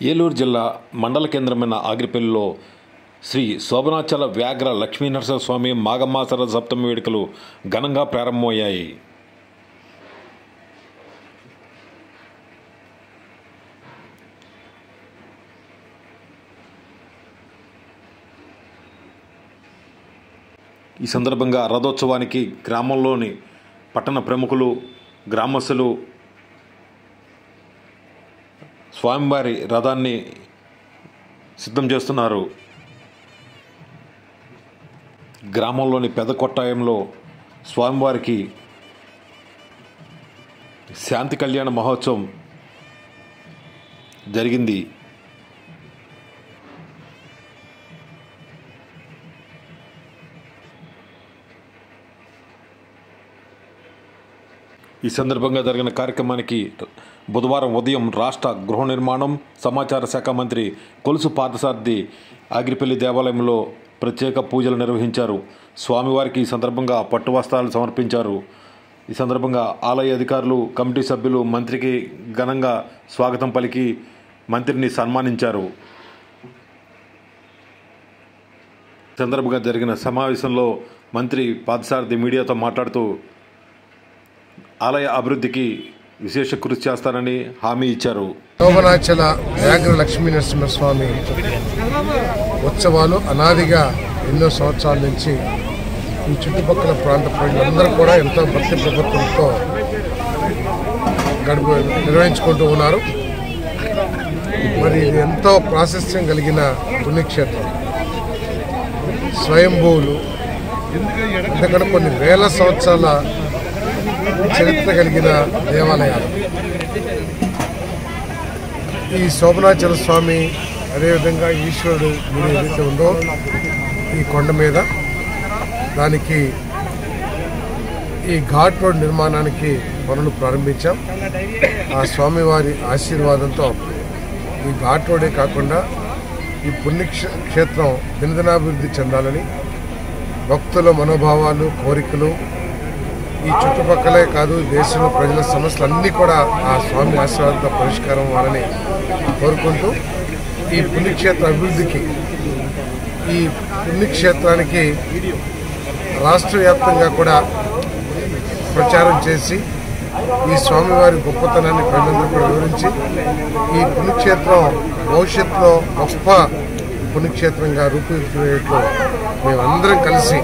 ఏలూరు జిల్లా మండల కేంద్రమైన ఆగిరిపల్లిలో శ్రీ శోభనాచల వ్యాఘ్ర లక్ష్మీనరసింహస్వామి మాఘమాసర సప్తమి వేడుకలు ఘనంగా ప్రారంభమయ్యాయి. ఈ సందర్భంగా రథోత్సవానికి గ్రామంలోని పట్టణ ప్రముఖులు, గ్రామస్తులు స్వామివారి రథాన్ని సిద్ధం చేస్తున్నారు. గ్రామంలోని పెద్ద కొట్టాయంలో స్వామివారికి శాంతి కళ్యాణ మహోత్సవం జరిగింది. ఈ సందర్భంగా జరిగిన కార్యక్రమానికి బుధవారం ఉదయం రాష్ట్ర గృహ నిర్మాణం, సమాచార శాఖ మంత్రి కొలుసు పార్థసారథి ఆగిరిపల్లి దేవాలయంలో ప్రత్యేక పూజలు నిర్వహించారు. స్వామివారికి ఈ సందర్భంగా పట్టు వస్త్రాలు సమర్పించారు. ఈ సందర్భంగా ఆలయ అధికారులు, కమిటీ సభ్యులు మంత్రికి ఘనంగా స్వాగతం పలికి మంత్రిని సన్మానించారు. ఈ సందర్భంగా జరిగిన సమావేశంలో మంత్రి పార్థసారథి మీడియాతో మాట్లాడుతూ ఆలయ అభివృద్ధికి విశేష కృషి చేస్తారని హామీ ఇచ్చారు. శోభనాచల వ్యాఘ్ర లక్ష్మీనరసింహస్వామి ఉత్సవాలు అనాదిగా ఎన్నో సంవత్సరాల నుంచి ఈ చుట్టుపక్కల ప్రాంత ప్రజలందరూ కూడా ఎంతో భక్తి ప్రపత్తులతో నిర్వహించుకుంటూ ఉన్నారు. మరి ఇది ఎంతో ప్రాశస్త్యం కలిగిన పుణ్యక్షేత్రం, స్వయంభూవులు, ఎందుకంటే కొన్ని వేల సంవత్సరాల చరిత్ర కలిగిన దేవాలయాలు. ఈ శోభనాచల స్వామి, అదేవిధంగా ఈశ్వరుడు గుడి ఏదైతే ఉందో ఈ కొండ మీద, దానికి ఈ ఘాట్ రోడ్ నిర్మాణానికి పనులు ప్రారంభించాం. ఆ స్వామివారి ఆశీర్వాదంతో ఈ ఘాట్ రోడే కాకుండా ఈ పుణ్యక్షేత్రం దినదినాభివృద్ధి చెందాలని భక్తుల మనోభావాలు, కోరికలు, ఈ చుట్టుపక్కలే కాదు దేశంలో ప్రజల సమస్యలన్నీ కూడా ఆ స్వామి ఆశీర్వాదంతో పరిష్కారం అవ్వాలని కోరుకుంటూ ఈ పుణ్యక్షేత్ర అభివృద్ధికి, ఈ పుణ్యక్షేత్రానికి రాష్ట్ర వ్యాప్తంగా కూడా ప్రచారం చేసి ఈ స్వామివారి గొప్పతనాన్ని ప్రజలందరూ కూడా వివరించి ఈ పుణ్యక్షేత్రం భవిష్యత్తులో గొప్ప పుణ్యక్షేత్రంగా రూపుదిద్దుకునేట్లు మేమందరం కలిసి